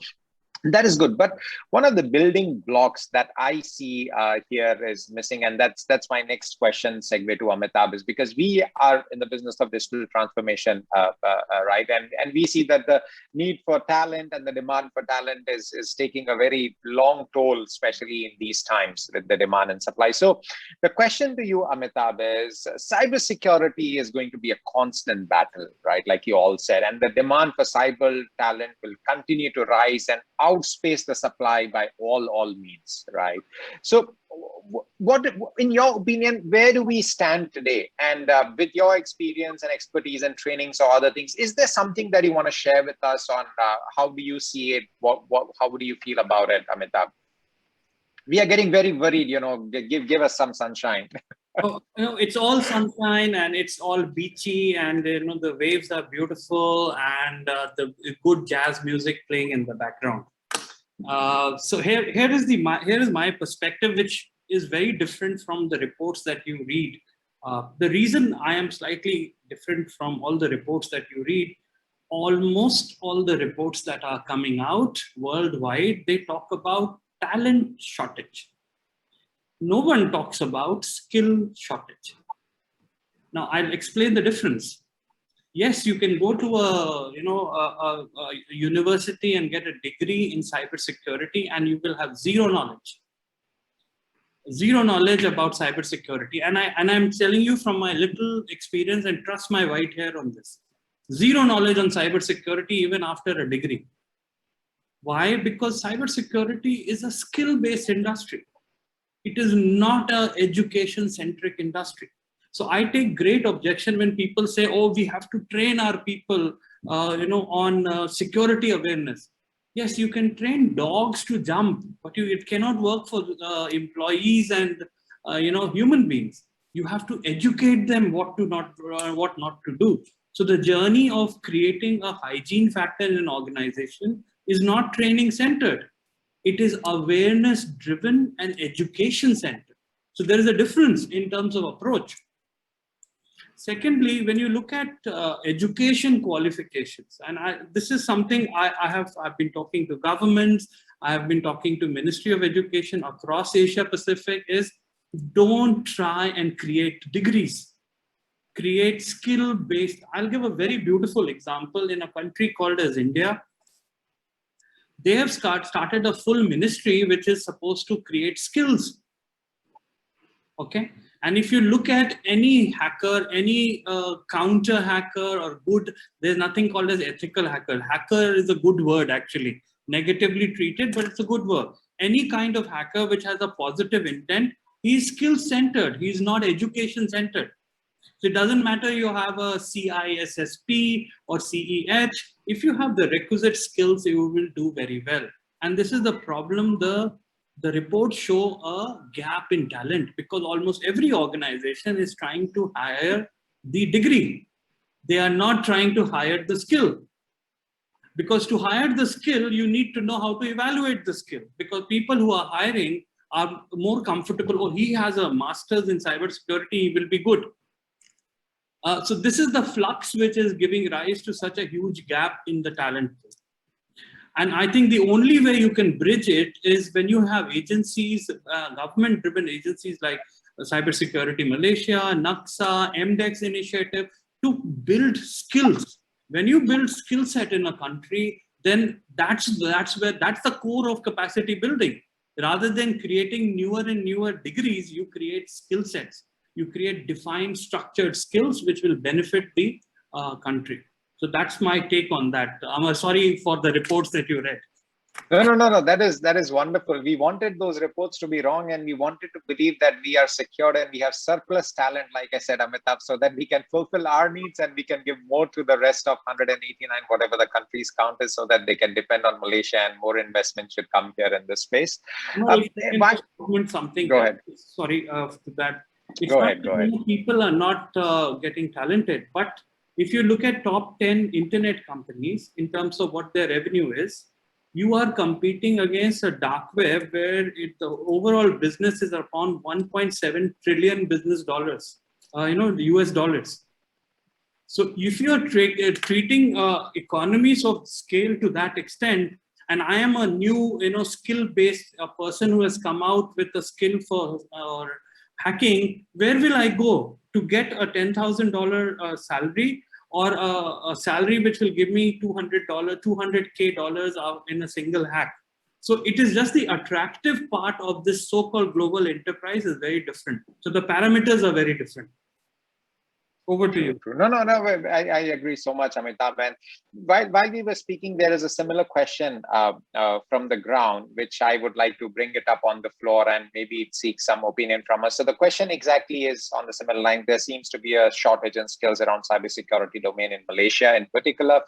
that is good. But one of the building blocks that I see here is missing, and that's my next question, segue to Amitabh, is because we are in the business of digital transformation, right? And we see that the need for talent and the demand for talent is taking a very long toll, especially in these times with the demand and supply. So the question to you, Amitabh, is cybersecurity is going to be a constant battle, right? Like you all said, and the demand for cyber talent will continue to rise and outspace the supply by all means, right? So what, in your opinion, where do we stand today? And with your experience and expertise and trainings or other things, is there something that you want to share with us on how do you see it? How do you feel about it, Amitabh? We are getting very worried, give us some sunshine. Oh, it's all sunshine and it's all beachy, and the waves are beautiful, and the good jazz music playing in the background. So here is my perspective, which is very different from the reports that you read. The reason I am slightly different from all the reports that you read, almost all the reports that are coming out worldwide, they talk about talent shortage. No one talks about skill shortage. Now I'll explain the difference. Yes, you can go to a university and get a degree in cybersecurity, and you will have zero knowledge about cybersecurity. And I'm telling you from my little experience, and trust my white hair on this, zero knowledge on cybersecurity even after a degree. Why? Because cybersecurity is a skill-based industry. It is not an education-centric industry. So I take great objection when people say, "Oh, we have to train our people, on security awareness." Yes, you can train dogs to jump, but it cannot work for employees and human beings. You have to educate them what not to do. So the journey of creating a hygiene factor in an organization is not training centered. It is awareness driven and education centered. So there is a difference in terms of approach. Secondly, when you look at education qualifications, and this is something I've been talking to governments, I have been talking to Ministry of Education across Asia Pacific, is don't try and create degrees. Create skill-based. I'll give a very beautiful example in a country called as India. They have started a full ministry which is supposed to create skills. Okay. And if you look at any hacker, any counter hacker or good, there's nothing called as ethical hacker. Hacker is a good word, actually, negatively treated, but it's a good word. Any kind of hacker which has a positive intent, he's skill centered. He's not education centered. So it doesn't matter you have a CISSP or CEH. If you have the requisite skills, you will do very well. And this is the problem. The reports show a gap in talent because almost every organization is trying to hire the degree. They are not trying to hire the skill. Because to hire the skill, you need to know how to evaluate the skill, because people who are hiring are more comfortable. Oh, he has a master's in cybersecurity, he will be good. So this is the flux which is giving rise to such a huge gap in the talent pool. And I think the only way you can bridge it is when you have agencies, government-driven agencies like Cybersecurity Malaysia, NAXA, MDEX initiative, to build skills. When you build skill set in a country, then that's the core of capacity building. Rather than creating newer and newer degrees, you create skill sets. You create defined, structured skills which will benefit the country. So that's my take on that. I'm sorry for the reports that you read. No. That is wonderful. We wanted those reports to be wrong, and we wanted to believe that we are secure and we have surplus talent, like I said, Amitabh, so that we can fulfill our needs and we can give more to the rest of 189, whatever the country's count is, so that they can depend on Malaysia and more investment should come here in this space. No, something. Go ahead. Sorry to that. It's go not ahead. that people are not getting talented, but if you look at top 10 internet companies in terms of what their revenue is, you are competing against a dark web where the overall business is around 1.7 trillion business dollars, the US dollars. So if you are treating economies of scale to that extent, and I am a new, skill-based person who has come out with a skill for hacking, where will I go to get a $10,000 salary, or a salary which will give me $200K in a single hack? So it is just the attractive part of this so-called global enterprise is very different. So the parameters are very different. Over to you. No, I agree so much, Amitabh. And while we were speaking, there is a similar question from the ground, which I would like to bring it up on the floor and maybe seek some opinion from us. So the question exactly is on the similar line. There seems to be a shortage in skills around cybersecurity domain in Malaysia in particular.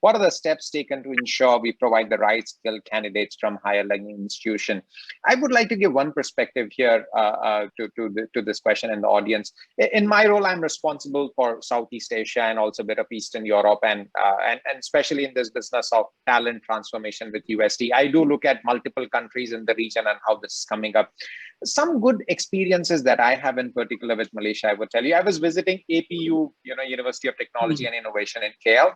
What are the steps taken to ensure we provide the right skilled candidates from higher learning institution? I would like to give one perspective here to this question in the audience. In my role, I'm responsible for Southeast Asia and also a bit of Eastern Europe, and especially in this business of talent transformation with USD. I do look at multiple countries in the region and how this is coming up. Some good experiences that I have in particular with Malaysia, I would tell you. I was visiting APU, University of Technology and Innovation in KL.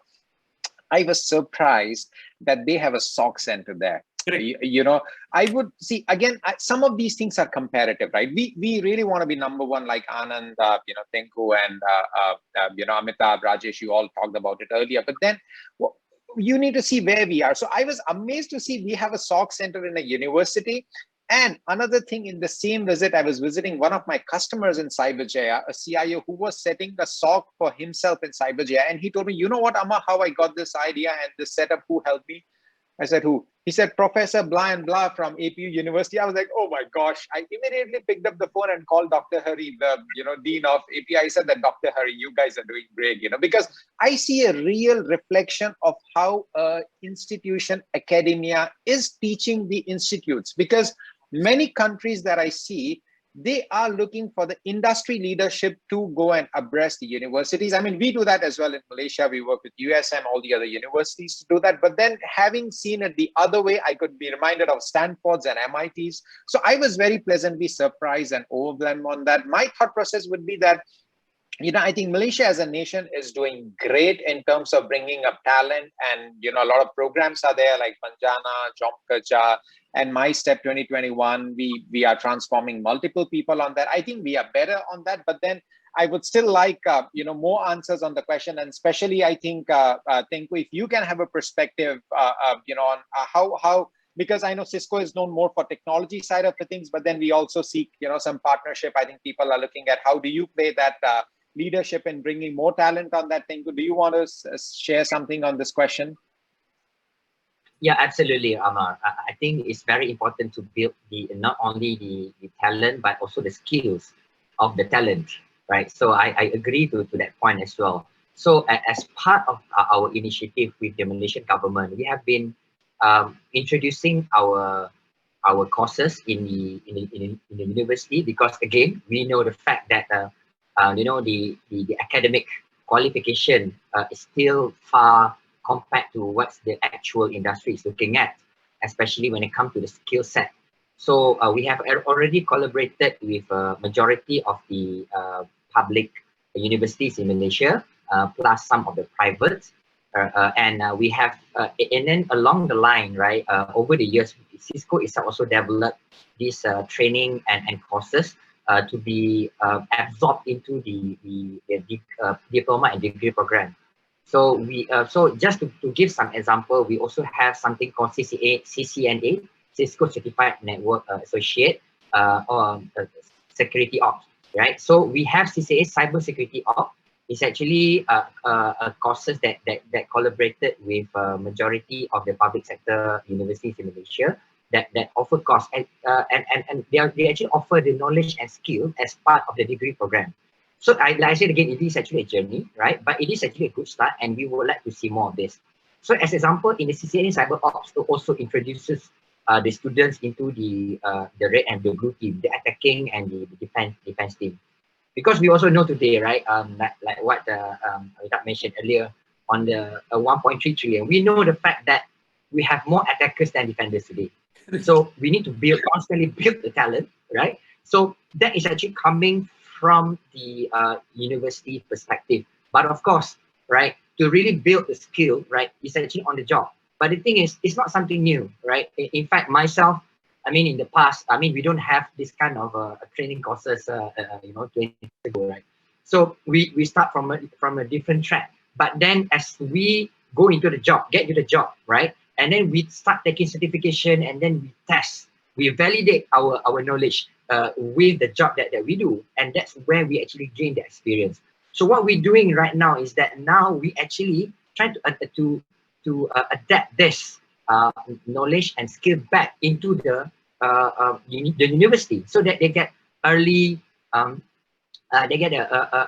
I was surprised that they have a SOC center there. I would see, again, some of these things are comparative, right? We really want to be number one, like Anand, Tengku, and Amitabh, Rajesh, you all talked about it earlier. But then you need to see where we are. So I was amazed to see we have a SOC center in a university. And another thing, in the same visit, I was visiting one of my customers in Cyberjaya, a CIO who was setting a SOC for himself in Cyberjaya. And he told me, you know what, Amar, how I got this idea and this setup, who helped me? I said, who? He said, Professor blah and blah from APU University. I was like, oh my gosh. I immediately picked up the phone and called Dr. Hari, the Dean of API. I said that, Dr. Hari, you guys are doing great, because I see a real reflection of how institution academia is teaching the institutes. Because many countries that I see, they are looking for the industry leadership to go and abreast the universities. I mean, we do that as well in Malaysia. We work with USM, all the other universities to do that. But then having seen it the other way, I could be reminded of Stanfords and MITs. So I was very pleasantly surprised and overwhelmed on that. My thought process would be that, I think Malaysia as a nation is doing great in terms of bringing up talent, and, a lot of programs are there like Panjana, Jom Kerja, and My Step 2021. We are transforming multiple people on that. I think we are better on that, but then I would still like, more answers on the question. And especially, I think, Tengku, if you can have a perspective, on how, because I know Cisco is known more for technology side of the things, but then we also seek, some partnership. I think people are looking at how do you play that leadership in bringing more talent on that thing. Do you want to share something on this question? Yeah, absolutely, Amar. I think it's very important to build not only the talent, but also the skills of the talent, right? So I agree to that point as well. So as part of our initiative with the Malaysian government, we have been introducing our courses in the university, because again, we know the fact that the academic qualification is still far compared to what the actual industry is looking at, especially when it comes to the skill set. So we have already collaborated with a majority of the public universities in Malaysia, plus some of the private. And we have, and then along the line, right, over the years, Cisco is also developed these training and courses to be absorbed into the diploma and degree program. So we, so just to give some example, we also have something called CCNA, Cisco Certified Network Associate, or Security Ops, right? So we have CCA Cybersecurity Ops. It's actually courses that collaborated with majority of the public sector universities in Malaysia that offer course, and they actually offer the knowledge and skill as part of the degree program. So like I said again, it is actually a journey, right? But it is actually a good start, and we would like to see more of this. So as example, in the CCNA Cyber Ops, it also introduces the students into the red and the blue team, the attacking and the defense team. Because we also know today, right, like what Amitabh mentioned earlier on the 1.3 trillion, we know the fact that we have more attackers than defenders today. So we need to constantly build the talent, right? So that is actually coming from the university perspective. But of course, right, to really build the skill, right, is actually on the job. But the thing is, it's not something new, right? In fact, myself, I mean, in the past, I mean, we don't have this kind of training courses, 20 years ago, right? So we start from a different track. But then as we go into the job, get to the job, right? And then we start taking certification, and then we test, we validate our knowledge with the job that we do. And that's where we actually gain the experience. So what we're doing right now is that now we actually try to adapt this knowledge and skill back into the university, so that they get early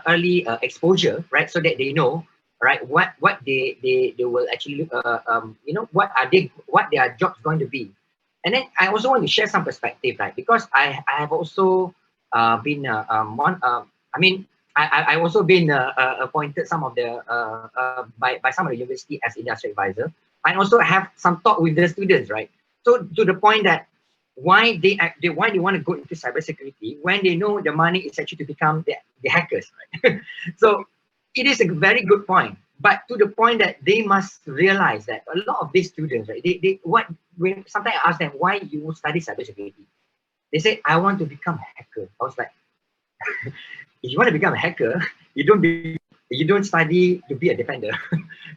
early exposure, right? So that they know, right, what they will actually what their job's going to be. And then I also want to share some perspective, right? Because I have also been I also been appointed some of the by some of the university as industry advisor. I also have some talk with the students, right? So to the point that why they want to go into cybersecurity when they know the money is actually to become the hackers, right? So it is a very good point, but to the point that they must realize that a lot of these students, right, when sometimes I ask them, why you study cybersecurity, they say, I want to become a hacker. I was like, if you want to become a hacker, you don't study to be a defender,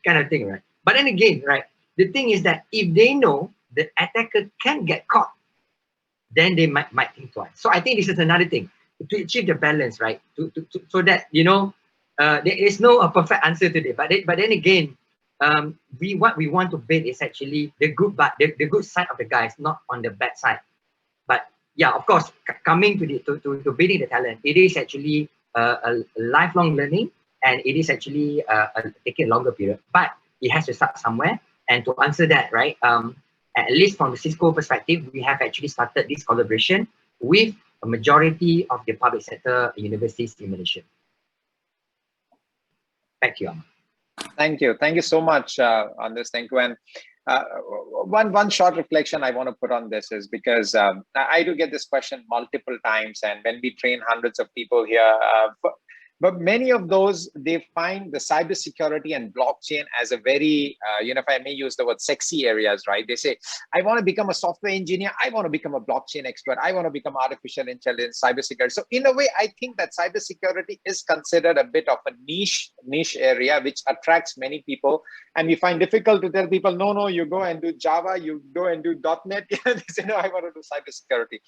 kind of thing, right? But then again, right, the thing is that if they know the attacker can get caught, then they might think twice. So I think this is another thing to achieve the balance, right? So that there is no perfect answer to this. But then again, what we want to build is actually the good side of the guys, not on the bad side. But yeah, of course, coming to building the talent, it is actually a lifelong learning, and it is actually taking a longer period. But it has to start somewhere. And to answer that, right, at least from the Cisco perspective, we have actually started this collaboration with a majority of the public sector universities in Malaysia. Thank you, Amar. Thank you so much on this. Thank you. And one short reflection I want to put on this is because I do get this question multiple times, and when we train hundreds of people here, but many of those, they find the cybersecurity and blockchain as a very, if I may use the word, sexy areas, right? They say, I want to become a software engineer. I want to become a blockchain expert. I want to become artificial intelligence, cybersecurity. So in a way, I think that cybersecurity is considered a bit of a niche area, which attracts many people. And we find difficult to tell people, no, you go and do Java, you go and do .NET. They say, no, I want to do cybersecurity.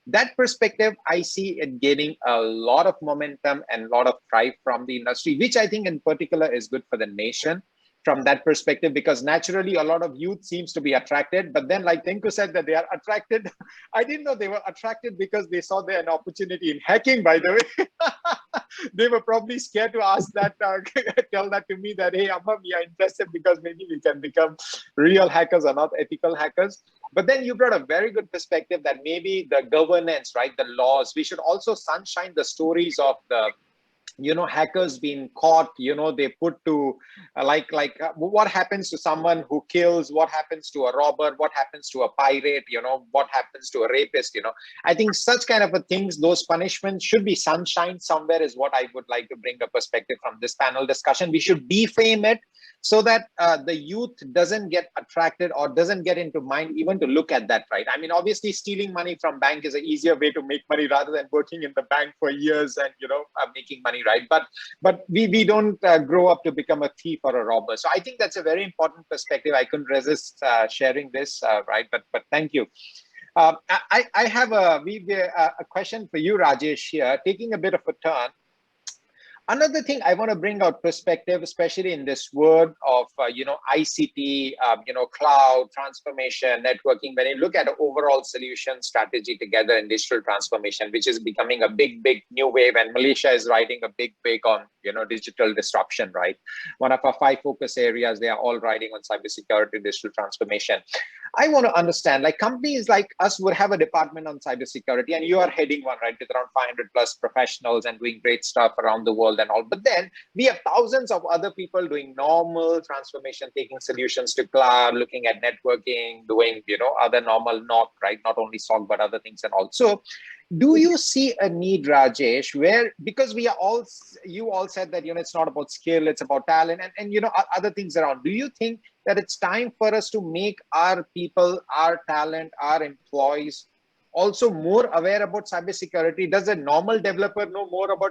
That perspective, I see it gaining a lot of momentum and a lot of thrive from the industry, which I think in particular is good for the nation from that perspective, because naturally a lot of youth seems to be attracted. But then, like Tengku said, that they are attracted. I didn't know they were attracted because they saw there an opportunity in hacking, by the way. They were probably scared to ask that, tell that to me that, hey, Amar, we are interested because maybe we can become real hackers or not ethical hackers. But then you brought a very good perspective that maybe the governance, right, the laws, we should also sunshine the stories of the hackers being caught, they put to what happens to someone who kills, what happens to a robber, what happens to a pirate, what happens to a rapist. I think such kind of a things, those punishments should be sunshine somewhere, is what I would like to bring a perspective from this panel discussion. We should defame it so that the youth doesn't get attracted or doesn't get into mind even to look at that, right? I mean, obviously stealing money from bank is an easier way to make money rather than working in the bank for years and making money, right? But we don't grow up to become a thief or a robber. So I think that's a very important perspective. I couldn't resist sharing this, right? But thank you. I have a question for you, Rajesh, here, taking a bit of a turn. Another thing I want to bring out perspective, especially in this world of ICT, cloud transformation, networking. When you look at an overall solution strategy together in digital transformation, which is becoming a big new wave, and Malaysia is riding a big on digital disruption. Right, one of our 5 focus areas, they are all riding on cybersecurity, digital transformation. I want to understand, like companies like us would have a department on cybersecurity, and you are heading one, right, with around 500 plus professionals and doing great stuff around the world and all. But then we have thousands of other people doing normal transformation, taking solutions to cloud, looking at networking, doing, other normal NOC, right? Not only SOC, but other things and all. So do you see a need, Rajesh, where, because you all said that, it's not about skill, it's about talent and other things around. Do you think that it's time for us to make our people, our talent, our employees also more aware about cybersecurity? Does a normal developer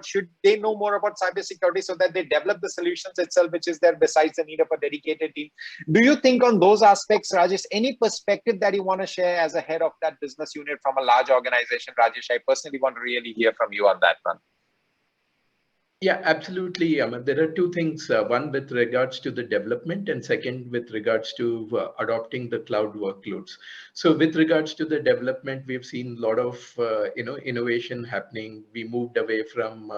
should they know more about cybersecurity so that they develop the solutions itself, which is there besides the need of a dedicated team? Do you think on those aspects, Rajesh, any perspective that you want to share as a head of that business unit from a large organization? Rajesh, I personally want to really hear from you on that one. Yeah, absolutely. There are 2 things, one with regards to the development and second with regards to adopting the cloud workloads. So with regards to the development, we've seen a lot of, innovation happening. We moved away from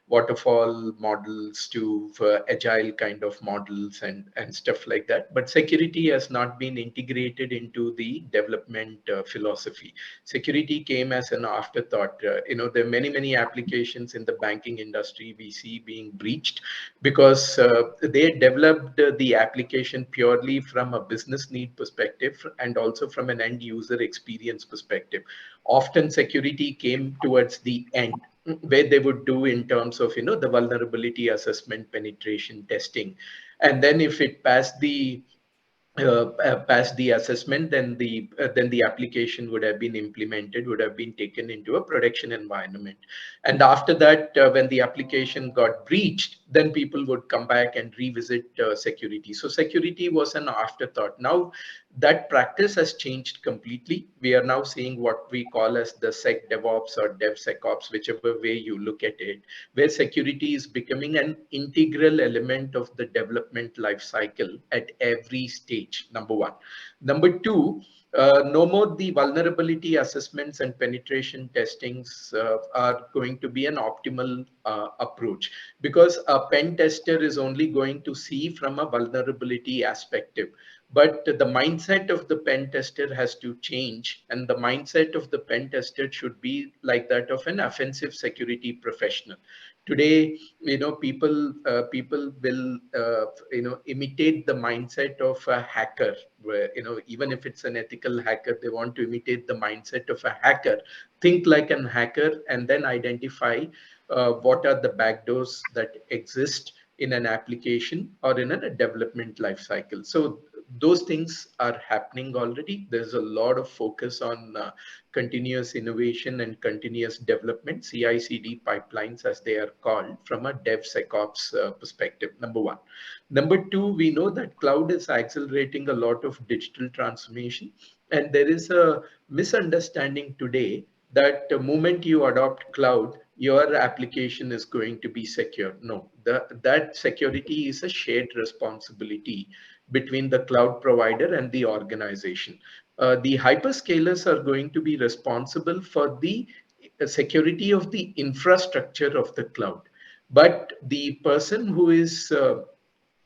waterfall models to agile kind of models and stuff like that. But security has not been integrated into the development philosophy. Security came as an afterthought. There are many applications in the banking industry we see being breached because they developed the application purely from a business need perspective and also from an end user experience perspective. Often security came towards the end where they would do in terms of the vulnerability assessment, penetration testing, and then if it passed the assessment, then the application would have been implemented, would have been taken into a production environment. And after that, when the application got breached, then people would come back and revisit security. So security was an afterthought. Now that practice has changed completely. We are now seeing what we call as the Sec DevOps or DevSecOps, whichever way you look at it, where security is becoming an integral element of the development life cycle at every stage, number 1. Number 2, no more the vulnerability assessments and penetration testings are going to be an optimal approach, because a pen tester is only going to see from a vulnerability perspective. But the mindset of the pen tester has to change, and the mindset of the pen tester should be like that of an offensive security professional. Today, people will imitate the mindset of a hacker, where even if it's an ethical hacker, they want to imitate the mindset of a hacker, think like an hacker, and then identify what are the backdoors that exist in an application or in a development life cycle. So those things are happening already. There's a lot of focus on continuous innovation and continuous development, CI/CD pipelines as they are called, from a DevSecOps perspective, number 1. Number 2, we know that cloud is accelerating a lot of digital transformation, and there is a misunderstanding today that the moment you adopt cloud, your application is going to be secure. No, that security is a shared responsibility between the cloud provider and the organization. The hyperscalers are going to be responsible for the security of the infrastructure of the cloud. But the person who is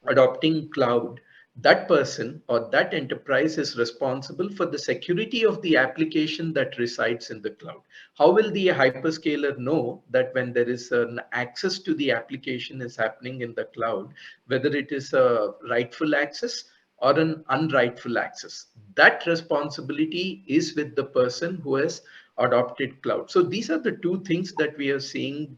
adopting cloud, that person or that enterprise is responsible for the security of the application that resides in the cloud. How will the hyperscaler know that when there is an access to the application is happening in the cloud, whether it is a rightful access or an unrightful access? That responsibility is with the person who has adopted cloud. So these are the two things that we are seeing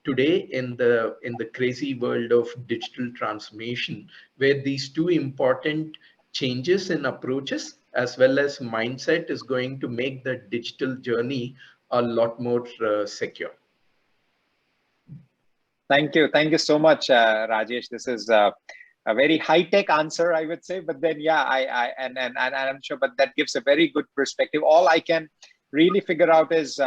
today in the crazy world of digital transformation, where these two important changes in approaches as well as mindset is going to make the digital journey a lot more secure. Thank you so much, Rajesh. This is a very high-tech answer, I would say, but then yeah, and I'm sure, but that gives a very good perspective. All I can really figure out is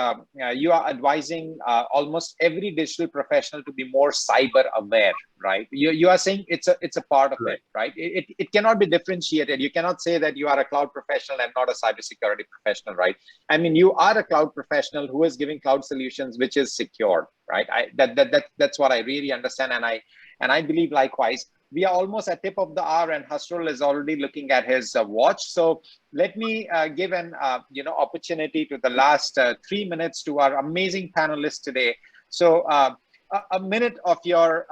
you are advising almost every digital professional to be more cyber aware, right? You are saying it's a part of it, right? It cannot be differentiated. You cannot say that you are a cloud professional and not a cybersecurity professional, right? I mean, you are a cloud professional who is giving cloud solutions which is secure, right? That's what I really understand, and I believe likewise. We are almost at tip of the hour, and Hasrul is already looking at his watch. So let me give an opportunity to the last 3 minutes to our amazing panelists today. So a minute of your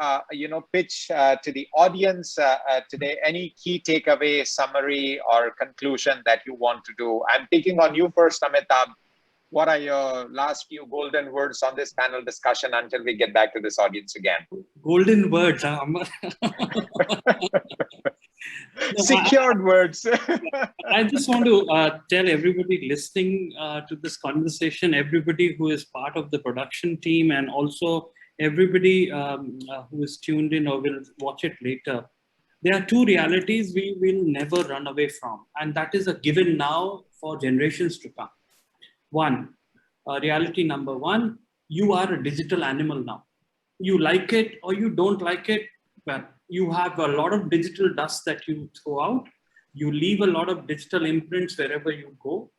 pitch to the audience today. Any key takeaway, summary, or conclusion that you want to do? I'm picking on you first, Amitabh. What are your last few golden words on this panel discussion until we get back to this audience again? Golden words, Amar. Secured words. I just want to tell everybody listening to this conversation, everybody who is part of the production team, and also everybody who is tuned in or will watch it later. There are two realities we will never run away from, and that is a given now for generations to come. One, reality number one, you are a digital animal now. You like it or you don't like it, well, you have a lot of digital dust that you throw out. You leave a lot of digital imprints wherever you go.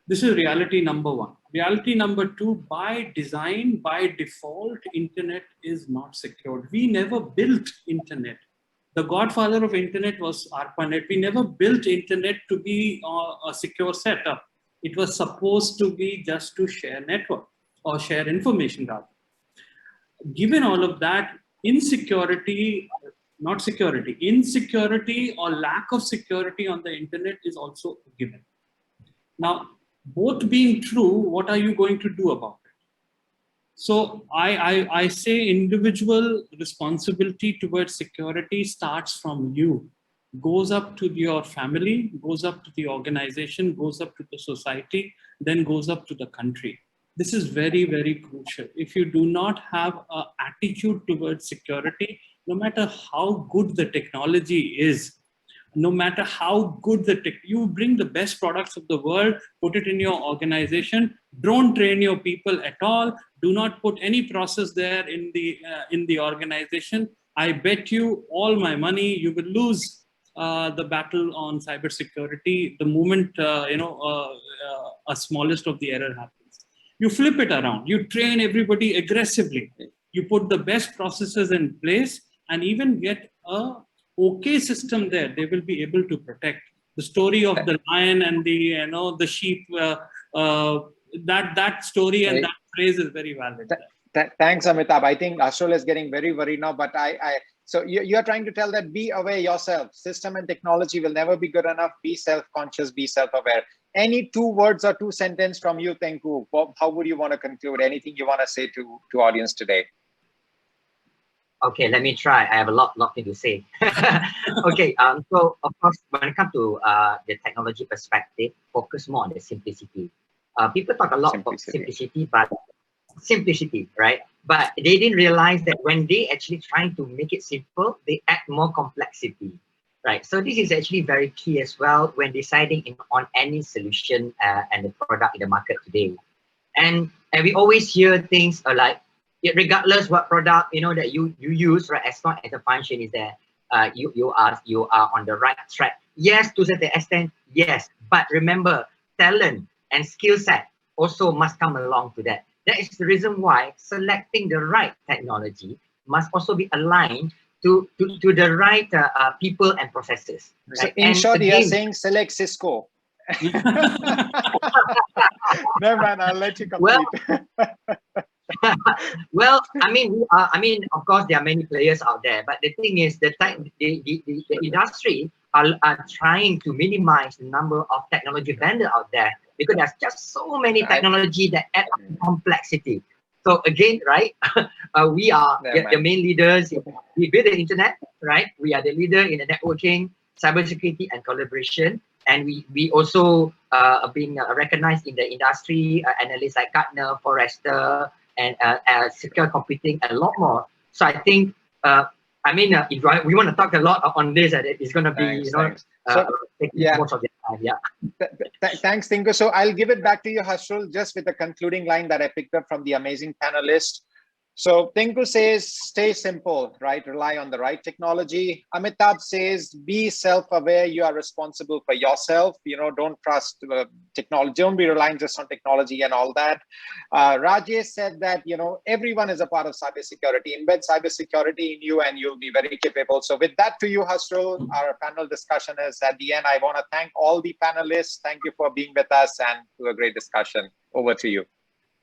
This is reality number one. Reality number two, by design, by default, internet is not secured. We never built internet. The godfather of internet was ARPANET. We never built internet to be a secure setup. It was supposed to be just to share network or share information rather. Given all of that, insecurity or lack of security on the internet is also a given. Now, both being true, what are you going to do about it? So I say individual responsibility towards security starts from you, goes up to your family, goes up to the organization, goes up to the society, then goes up to the country. This is very, very crucial. If you do not have an attitude towards security, no matter how good the technology is, no matter how good you bring the best products of the world, put it in your organization, don't train your people at all, do not put any process there in the organization. I bet you all my money, you will lose the battle on cybersecurity the moment a smallest of the error happens. You flip it around. You train everybody aggressively. You put the best processes in place and even get a okay system there. They will be able to protect. The story of the lion and the sheep. That story and that phrase is very valid. Thanks, Amitabh. I think Hasrul is getting very worried now, but so you're trying to tell that be aware yourself. System and technology will never be good enough. Be self-conscious, be self-aware. Any 2 words or 2 sentences from you, Tengku? How would you want to conclude? Anything you want to say to audience today? Okay, let me try. I have a lot to say. Okay, so of course, when it comes to the technology perspective, focus more on the simplicity. People talk a lot about simplicity, right? But they didn't realize that when they actually trying to make it simple, they add more complexity, right? So this is actually very key as well when deciding on any solution and the product in the market today. And we always hear things like, regardless what product that you use, right? As long as the function is there, you are on the right track. Yes, to a certain extent, yes. But remember, talent and skill set also must come along to that. That is the reason why selecting the right technology must also be aligned to the right people and processes. So Right? in And short, you are again, saying select Cisco. Never mind, I'll let you well, complete. well, I mean, of course, there are many players out there, but the thing is, the industry are trying to minimize the number of technology vendors out there because there's just so many technology that add up to complexity. So again, right, we are the main leaders. We build the internet, right? We are the leader in the networking, cybersecurity, and collaboration. And we also are being recognized in the industry, analysts like Gartner, Forrester, and secure computing, and a lot more. So I think, if we want to talk a lot on this, it's going to be, taking most of the time. Yeah. Thanks, Tengku. So I'll give it back to you, Hasrul, just with a concluding line that I picked up from the amazing panelists. So Tengku says, stay simple, right? Rely on the right technology. Amitabh says, be self-aware. You are responsible for yourself. Don't trust technology. Don't be reliant just on technology and all that. Rajesh said that, everyone is a part of cybersecurity. Embed cybersecurity in you and you'll be very capable. So with that to you, Hasrul, our panel discussion is at the end. I want to thank all the panelists. Thank you for being with us and to a great discussion. Over to you.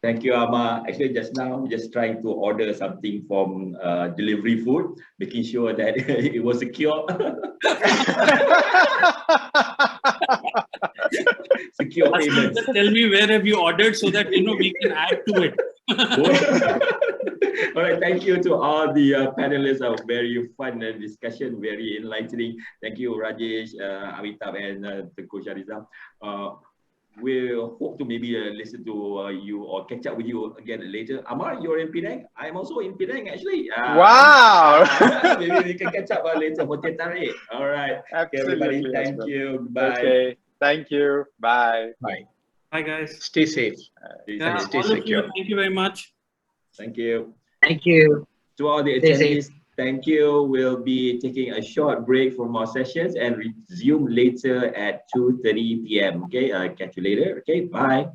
Thank you, Amar. Actually, just now, just trying to order something from delivery food, making sure that it was secure. Secure payments. Just tell me where have you ordered so that we can add to it. All right, thank you to all the panelists. A very fun discussion, very enlightening. Thank you, Rajesh, Amitabh, and Tengku Shahrizam. We'll hope to maybe listen to you or catch up with you again later. Amar, you're in Penang. I'm also in Penang, actually. Wow! Maybe we can catch up later. All right. Okay, everybody, thank you. Bye. Okay, thank you. Bye. Bye. Bye, guys. Stay safe. Stay secure. Thank you very much. Thank you. Thank you. To all the attendees, thank you. We'll be taking a short break from our sessions and resume later at 2:30 p.m. Okay, catch you later. Okay, bye.